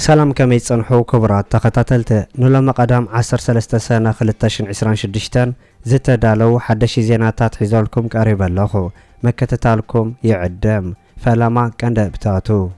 سلام كمي تصنحو كبرات تخطاتلت نلما قدام 13 سنة 2026 زتدالو حدشي زيناتات حيزولكم قريب اللخو مكتتالكم يعدم فلما كند بتاتو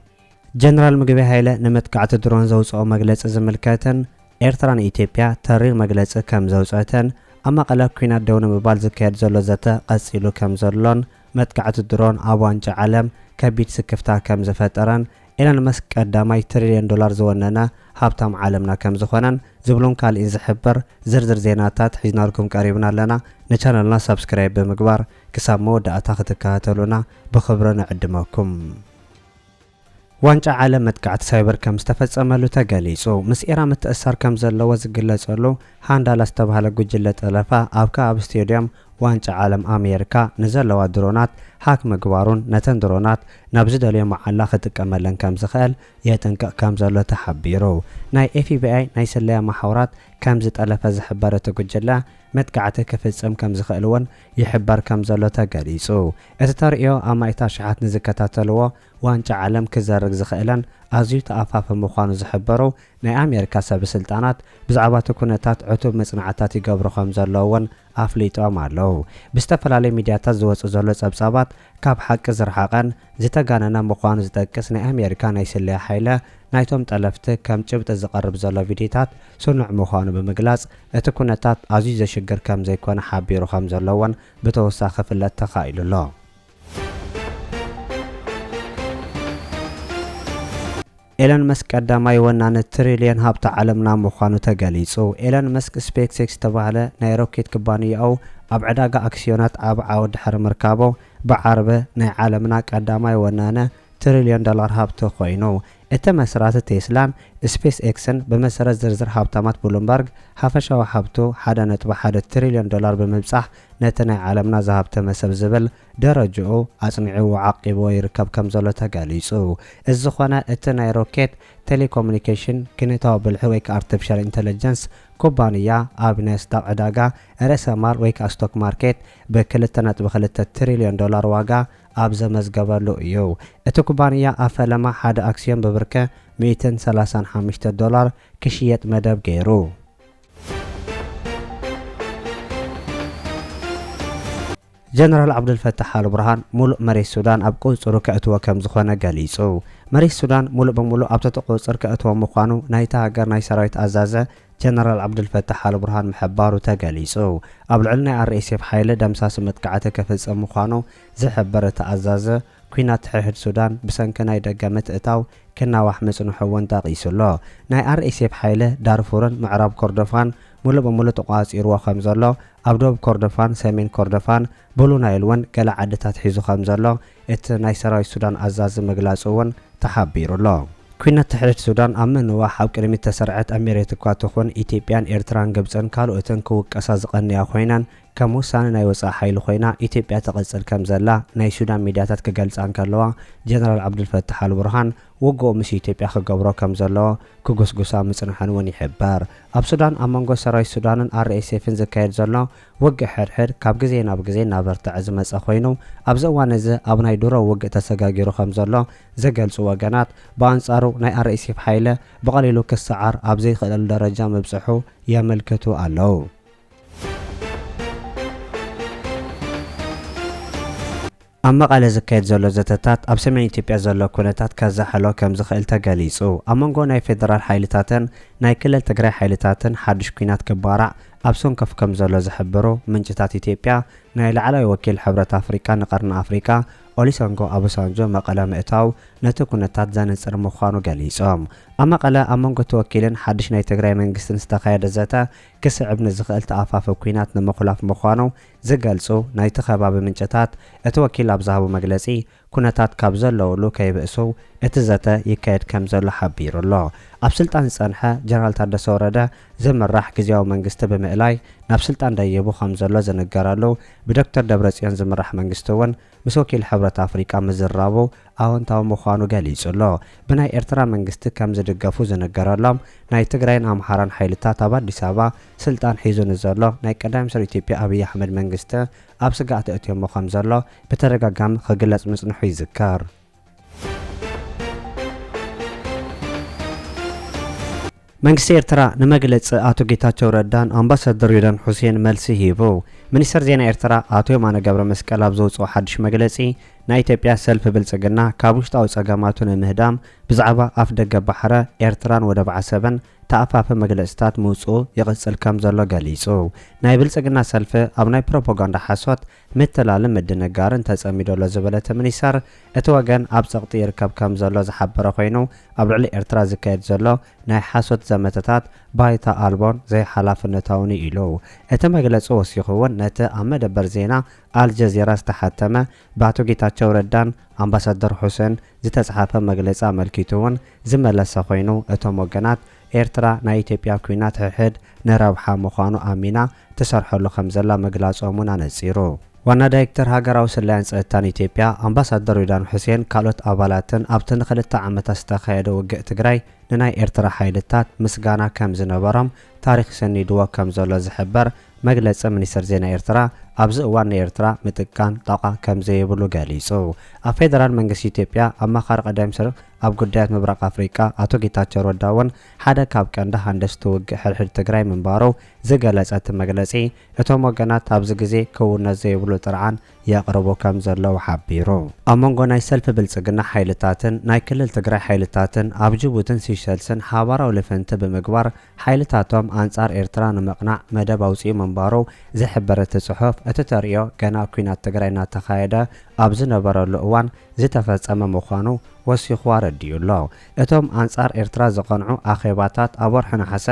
جنرال مقبي هايلة نمتقعت درون زوصو مقلس زملكاتن إيرتران إيتيبيا تاريخ مقلس كم زوصاتن أما قلب كوينات دون مبال زكايد زولو زتا قصيلو كم زولون متقعت درون أوانج عالم كبيت سكفتا كم زفتران إلان مسك قدامي $1 تريليون زوننا هابتام عالمنا كم زخونن زبلون كال إن زحبر زرزر زيناتات حيزنا لكم قريبنا لنا نشانلنا سبسكرايب بمقبار كسامو داتا ختكاتلونا بخبرنا عدمكم وانجا عالم متقعت سايبر كم استفصملو تغليصو مس إيران متأثر كم زلو زغلصلو هاندا لاستبهال ጉጅለ ጠለፋ አብካ አብ ስቴዲየም ዋንጫ ዓለም አሜሪካ ንዘለዋ ድሮናት ሃክ ምግባሩን ነተን ድሮናት ናብዚ ደልዮ መዓላ ክትቀመለን ከም ዝኽእል የጥንቅቕ ከም ዘሎ ተሓቢሩ ናይ ኤፍቢአይ ናይ ስለያ ማሕበራት ከም ዝጠለፈ ዝሕበረ ጉጅለ መጥቃዕቲ ክፍጽም ከም ዝኽእልውን ይሕበር ከም ዘሎ ተገሊጹ እቲ ተርእዮ ኣማይታ ሸሓት ንዝከታተልዎ ዋንጫ ዓለም ክዘርግ ዝኽእለን ኣዝዩ ተኣፋፈ ምዃኑ ዝሕበሩ ናይ ኣሜሪካ ሰበስልጣናት ብዛዕባ ኩነታት ዕቱብ መጽናዕታት ይገብሩ ከም ዘለውን ኣፍሊጦም ኣለው ብዝተፈላለዩ ሚድያታት ዝወጹ ዘሎ ጸብጻባት ካብ ሓቂ ዝረሓቐን ዝተጋነነ ምዃኑ ዝጠቅስ ናይ ኣሜሪካ ናይ ስለያ ሓይለ ናይቶም ጠለፍቲ ከም ጭብጥ ዝቐርብ ዘሎ ቪድዮታት ስኑዕ ምዃኑ ብምግላጽ እቲ ኩነታት ኣዝዩ ዘሽግር ከም ዘይኮነ ሓቢሩ ከም ዘለውን ብተወሳኺ ፍለጥ ተኻኢሉሎ ኤለን መስክ ቀዳማይ ወናነ ትሪሊየን ሃብታ ዓለምና ምዃኑ ተገሊጹ ኤለን መስክ ስፔስኤክስ ተባሃለ ናይ ሮኬት ኩባንያው ኣብ ዕዳጋ አክሲዮናት ኣብ ዓወድ ድሕሪ ምርካቦ ብዓርበ ናይ ዓለምና ቀዳማይ ወናነ $1 ትሪሊዮን ሃብቲ ኮይኑ እቲ መስራቲ ቴስላን ስፔስኤክስን በመሰረት ዝርዝር ሃብታማት ብሉምበርግ ሓፈሻዊ ሃብቱ $1.1 ትሪሊዮን ብምብጻሕ ነቲ ናይ ዓለምና ዝሃብተ መሰብ ዝብል ደረጃኡ ኣጽኒዑ ዓቂቡ ይርከብ ከም ዘሎ ተገሊጹ እዚ ዝኾነ እቲ ናይ ሮኬት ቴሌኮሙኒኬሽን ግንታዊ ብልሒ ወይ አርቲፊሻል ኢንተለጀንስ ኩባንያ ኣብ ናስዳቅ ዕዳጋ ርዕሰ ማል ወይ ስቶክ ማርኬት ብ$2.2 ትሪሊዮን ዋጋ ኣብ ዘመዝገበሉ እዩ እቲ ኩባንያ ኣፈለማ ሓደ አክሲዮን በብርከ $135 ክሽየጥ መደብ ገይሩ جنرال عبد الفتاح البرهان ملء مريس السودان أب قوصر كأتوا كم زخانة جاليسو مريس السودان ملء بملء أب تقوصر كأتوا مخانو نايتا هجر ناي سرايت أزازة جنرال عبد الفتاح البرهان محبارو تجاليسو قبل علنا الرئيس بحيله دمساس متقعته كفز مخانو زحبرت أزازة كوينات حيد السودان بسنكناي دقمت اتاو كنا وحمس نحوان تقيسلو ناي الرئيس بحيله دارفورن معرب كردفان ملء بملء تقاس إروا خمزلو أبدوب كردفان سمين كردفان بلو نايلون كلا عدتات حيزو خمزلو ات ناي سراي السودان أزاز مغلاسوون تحبيرو الله كوينة تحرير السودان أمن وحاب كلمة تسرعت أميريكا تخون إيتيبيان إيرتران قبزن كالو اتن كوك أسازقني أخوينان كموسان ناي وصا حيل خوينا إيتيبيا تقصر كمزلا ناي سودان ميدياتات كجلس أنكالوا جنرال عبد الفتاح البرهان وقو مش إيتيبيا خجبرو كمزلا كوغس قسام مصنحان وني حبار أب سودان أمانغو سراي السودان RSF زكايد زلا وقع حرحر كاب جزين أب جزين نابرت عزمت أخوينو أبزوان ز أبناي دورا وقع تسجاجرو خمزلا زجلس وجنات بانصارو ناي RSF حيلة بقليلو كالسعر أبزي خلال درجة مبصحو يملكتو ألو أما قال زكايد زلو زتتات أب سمين إثيوبيا زلو كونتات كزحلو كم زخيل تجاليسو أمانغو ناي فيدرال حيلتاتن ناي كلل تجري حيلتاتن حدش كوينات كبارع أبسون كف كم زلو زحبرو منجتات إثيوبيا ناي لعلى وكيل حبرة أفريقيا نقرن أفريقيا أوليسانغو أبو سانجو مقالة مئتاو نتو كونتات زانسر مخانو جاليسوم أما قال أمانغو توكيلن حدش ناي تجري منجستن استقايد زتا كسعب نزخيل تأفاف كوينات نمخلاف مخانو زجلسو ناي تخباب منجتات اتوكيل أبزهبو مجلسي كونتات كابزلو لو كيبئسو اتزتا يكايد كمزلو حبيرو الله أبسلطان صنحة جنرال تادس ورده زمرح كزياو منجست بمئلاي نابسلطان دايبو خمزلو زنقرالو بدكتور دبرسيان زمرح منجستوون مسوكيل حبرة أفريقيا مزرابو أون تاو مخانو جاليسو الله بناي إرترا منجست كمز دقافو زنقرالام ناي تقرين أمحاران حيلتا تابا ديسابا سلطان حيزو نزالو ناي قدام سر إثيوبيا أبي أحمد منجست أبسقات اتيوم خمزلو بترقاقام خجلس مصنحو يذكر መንግስቲ ኤርትራ ንመግለጽ አቶ ጌታቸው ረዳን አምባሳደር ሬድዋን ሁሴን መልሲ ሂቡ። ሚኒስትር ዜና ኤርትራ አቶ የማነ ገብረ መስቀል ኣብ ዘውፅኦ ሓድሽ መግለጺ ናይ ኢትዮጵያ ሰልፊ ብልጽግና ካብ ውሽጣዊ ጸገማቱ ንምህዳም ብዛዕባ ኣፍ ደገ ባሕረ ኤርትራን ወደብ ዓሰብን ተኣፋፈ መግለጽታት ምውጽኡ ይቕጽል ከም ዘሎ ገሊጹ። ናይ ብልጽግና ሰልፊ ኣብ ናይ ፕሮፓጋንዳ ሓሶት ምትላልን ምድንጋርን ተጸሚዶ ኣሎ ዝበለተ ሚኒስተር እቲ ወገን ኣብ ጸቕጢ ይርከብ ከም ዘሎ ዝሓበረ ኮይኑ ኣብ ልዕሊ ኤርትራ ዝካየድ ዘሎ ናይ ሓሶት ዘመተታት ባይታ ኣልቦን ዘይሓላፍነታውን ኢሉ። እቲ መግለጹ ወሲኹ እውን ነቲ ኣብ መደበር ዜና አልጀዚራ ዝተሓተመ በአቶ ጌታቸው ረዳን አምባሳደር ሁሴን ዝተጻሓፈ መግለጫ አመልኪቱ እውን ዝመለሰ ኮይኑ እቶም ወገናት ኤርትራ ናይ ኢትዮጵያ ኩናት ሕሕድ ንረብሓ ምዃኑ ኣሚና ተሰርሐሉ ከም ዘላ መግለጾሙን ኣነጺሩ። ዋና ዳይሬክተር ሃገራዊ ሰላይን ጸጥታን ኢትዮጵያ አምባሳደር ሬድዋን ሁሴን ካልኦት ኣባላትን ኣብቲ ንኽልተ ዓመታት ዝተኻየደ ውግእ ትግራይ ንናይ ኤርትራ ሓይልታት ምስጋና ከም ዝነበሮም ታሪክ ሰኒድዎ ከም ዘሎ ዝሕበር መግለጽ ሚኒስትር ዜና ኤርትራ ኣብዚ እዋን ኤርትራ ምጥቃን ጣቃ ከም ዘይብሉ ገሊጹ። ኣብ ፌደራል መንግስቲ ኢትዮጵያ ኣማኻሪ ቀዳማይ ሚኒስትር ኣብ ጉዳያት ምብራቅ ኣፍሪቃ አቶ ጌታቸው ረዳ እውን ሓደ ካብ ቀንዲ ሃንደስቲ ውግእ ሕድሕድ ትግራይ ምንባሩ ዝገለጸት መግለጺ እቶም ወገናት ኣብዚ ግዜ ክውነት ዘይብሉ ጥርዓን የቕርቡ ከም ዘለው ሓቢሩ። ኣብ መንጎ ናይ ሰልፊ ብልጽግና ሓይልታትን ናይ ክልል ትግራይ ሓይልታትን ኣብ ጅቡትን ሲሸልስን ሓባራዊ ልፍንቲ ብምግባር ሓይልታቶም አንጻር ኤርትራ ንምቕናዕ መደብ ኣውፅኡ ምንባሩ ዝሕበረት ጽሑፍ እቲ ተርእዮ ገና ኩናት ትግራይ እናተኻየደ ኣብ ዝነበረሉ እዋን ዝተፈጸመ ምዃኑ ወሲኹ ኣረዲዩሎ። እቶም አንጻር ኤርትራ ዝቐንዑ ኣኼባታት ኣብ ወርሒ ነሓሰ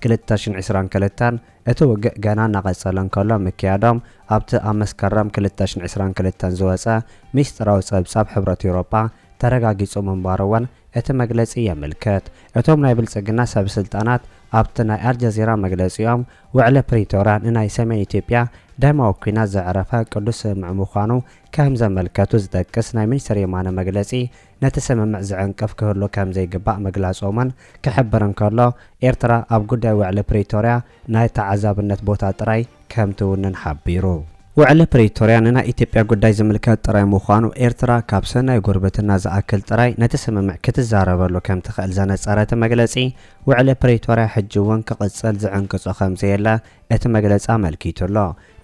2022 እቲ ውግእ ገና እናቐጸለ እንከሎ ምክያዶም ኣብቲ ኣብ መስከረም 2022 ዝወፀ ሚስጥራዊ ጸብጻብ ሕብረት ኤውሮጳ ተረጋጊጹ ምንባሩ እውን እቲ መግለጺ የምልክት። እቶም ናይ ብልጽግና ሰበስልጣናት ኣብቲ ናይ አልጀዚራ መግለጺኦም ውዕለ ፕሪቶርያ ንናይ ሰሜን ኢትዮጵያ ደማዊ ኩናት ዘዕረፈ ቅዱስ ስምምዕ ምዃኑ ከም ዘመልከቱ ዝጠቅስ ናይ ሚኒስትር የማነ መግለጺ ነቲ ስምምዕ ዝዕንቅፍ ክህሉ ከም ዘይግባእ መግለጾምን ክሕብር እንከሎ ኤርትራ ኣብ ጉዳይ ውዕለ ፕሪቶርያ ናይ ተዓዛብነት ቦታ ጥራይ ከም ትውንን ሓቢሩ። ውዕለ ፕሪቶርያ ንናይ ኢትዮጵያ ጉዳይ ዝምልከት ጥራይ ምዃኑ ኤርትራ ካብ ሰናይ ጉርብትና ዝኣክል ጥራይ ነቲ ስምምዕ ክትዛረበሉ ከም ትኽእል ዘነጸረ መግለጺ ውዕለ ፕሪቶርያ ሕጂ እውን ክቕጽል ዝዕንቅጾ ከም ዘየለ እቲ መግለጺ ኣመልኪቱሎ።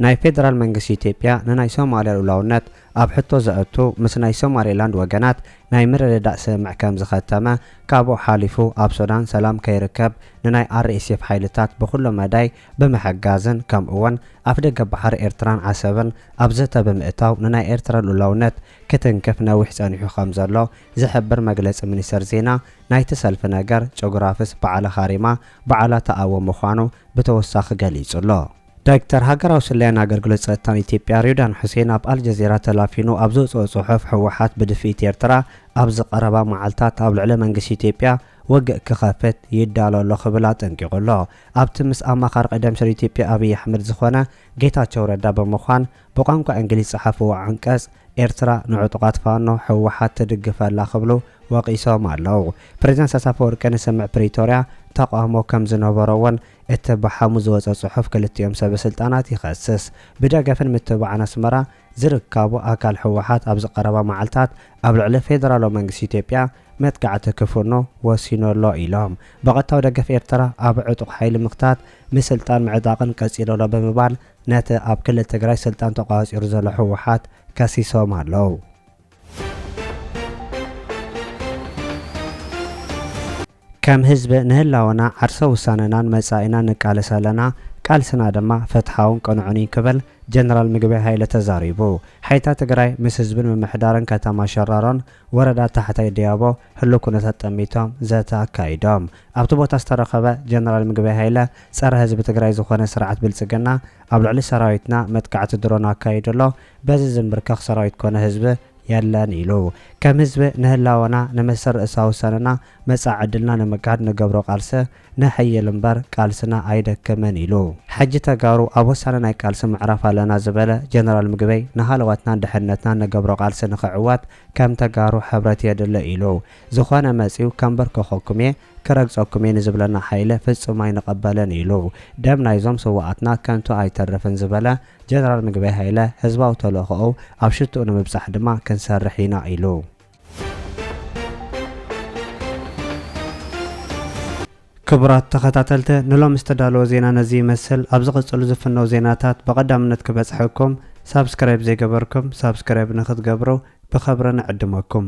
ናይ ፌደራል መንግስቲ ኢትዮጵያ ንናይ ሶማልያ ሉዓላውነት ኣብ ሕቶ ዘእቱ ምስ ናይ ሶማሌላንድ ወገናት ናይ ምርድዳእ ስምምዕ ከም ዝኸተመ ካብኡ ሓሊፉ ኣብ ሱዳን ሰላም ከይርከብ ንናይ RSF ሓይልታት ብኩሉ መዳይ ብምሕጋዝን ከምኡውን ኣፍ ደገ ባሕሪ ኤርትራን ዓሰብን ኣብ ዘተ ብምእታው ንናይ ኤርትራ ሉዓላውነት ክትንክፍ ነዊሕ ጸኒሑ ከም ዘሎ ዝሕብር መግለጺ ሚኒስትር ዜና ናይቲ ሰልፊ ነገር ጂኦግራፊስ በዓለ ኻሪማ በዓላ ተኣወ ምዃኑ ብተወሳኺ ገሊጹሎ። ዳይሬክተር ሃገራዊ ሰላይን ኣገልግሎት ጸጥታን ኢትዮጵያ ሬድዋን ሁሴን ኣብ አልጀዚራ ተላፊኑ ኣብ ዘውፅኦ ጽሑፍ ሕወሓት ብድፊት ኤርትራ ኣብ ዝቐረባ መዓልታት ኣብ ልዕሊ መንግስቲ ኢትዮጵያ ወግእ ክኸፍት ይዳሎ ኣሎ ክብል ኣጠንቂቑሎ። ኣብቲ ምስ ኣማኻሪ ቀዳማይ ሚኒስትር ኢትዮጵያ ኣብይ ኣሕመድ ዝኾነ ጌታቸው ረዳ ብምዃን ብቋንቋ እንግሊዝ ዝጸሓፍዎ አንቀጽ ኤርትራ ንዕጡቓት ፋኖ ሕወሓት ትድግፈላ ክብሉ ወቂሶም ኣለው። ፕሬዝዳንት ኣሳፈ ወርቂ ንስምዕ ፕሪቶርያ ተቃውሞ ከም ዝነበሮ እውን እቲ ብሓሙስ ዝወፀ ጽሑፍ ክልቲኦም ሰበስልጣናት ይኸስስ። ብደገፍን ምትብባዕን ኣስመራ ዝርከቡ ኣካል ሕወሓት ኣብ ዝቐረባ መዓልታት ኣብ ልዕሊ ፌደራላዊ መንግስቲ ኢትዮጵያ መጥቃዕቲ ክፍኖ ወሲኖሎ ኢሎም ብቐጥታዊ ደገፍ ኤርትራ ኣብ ዕጡቕ ሓይሊ ምኽታት ምስልጣን ምዕጣቕን ቀፂሎሎ ብምባል ነቲ ኣብ ክልል ትግራይ ስልጣን ተቋፂሩ ዘሎ ሕወሓት ከሲሶም ኣለው። ከም ህዝቢ ንህላወና ዓርሰ ውሳነናን መጻኢና ንቃለስ ኣለና ቃልስና ድማ ፍትሓውን ቅኑዕን ክብል ጀነራል ምግበይ ሃይለ ተዛሪቡ። ሓይታ ትግራይ ምስ ህዝብን ምምሕዳርን ከተማ ሸራሮን ወረዳ ታሕታይ ዲያቦ ህሉ ኩነታት ጠሚቶም ዘተ ኣካይዶም። ኣብቲ ቦታ ዝተረኸበ ጀነራል ምግበይ ሃይለ ጸረ ህዝቢ ትግራይ ዝኾነ ስርዓት ብልጽግና ኣብ ልዕሊ ሰራዊትና መጥቃዕቲ ድሮን ኣካይድሎ በዚ ዝምብርከኽ ሰራዊት ኮነ ህዝቢ የለን ኢሉ ከም ህዝቢ ንህላወና ንመስር ርእሳ ውሳነና መጻዕ ዕድልና ንምቃድ ንገብሮ ቃልሲ ንሕይል እምበር ቃልስና ኣይደክምን ኢሉ ሕጂ ተጋሩ ኣብ ወሳነ ናይ ቃልሲ ምዕራፍ ኣለና ዝበለ ጀነራል ምግበይ ንሃለዋትና ድሕነትና ንገብሮ ቃልሲ ንኽዕወት ከም ተጋሩ ሕብረት የድለ ኢሉ ዝኾነ መጺው ከምበርከኸኩም እየ ክረግጸኩም እየ ንዝብለና ሓይለ ፍጹም ኣይንቐበለን ኢሉ ደም ናይዞም ሰዋኣትና ከንቱ ኣይተርፍን ዝበለ ጀነራል ምግበይ ሃይለ ህዝባዊ ተልእኽኡ ኣብ ሽትኡ ንምብጻሕ ድማ ክንሰርሕ ኢና ኢሉ ክቡራት ተኸታተልቲ ንሎም ዝተዳለወ ዜና ነዚ ይመስል ኣብ ዝቕፅሉ ዝፍነው ዜናታት በቐዳምነት ክበጽሐኩም ሳብስክራይብ ዘይገበርኩም ሳብስክራይብ ንኽትገብሩ ብኸብረ ንዕድመኩም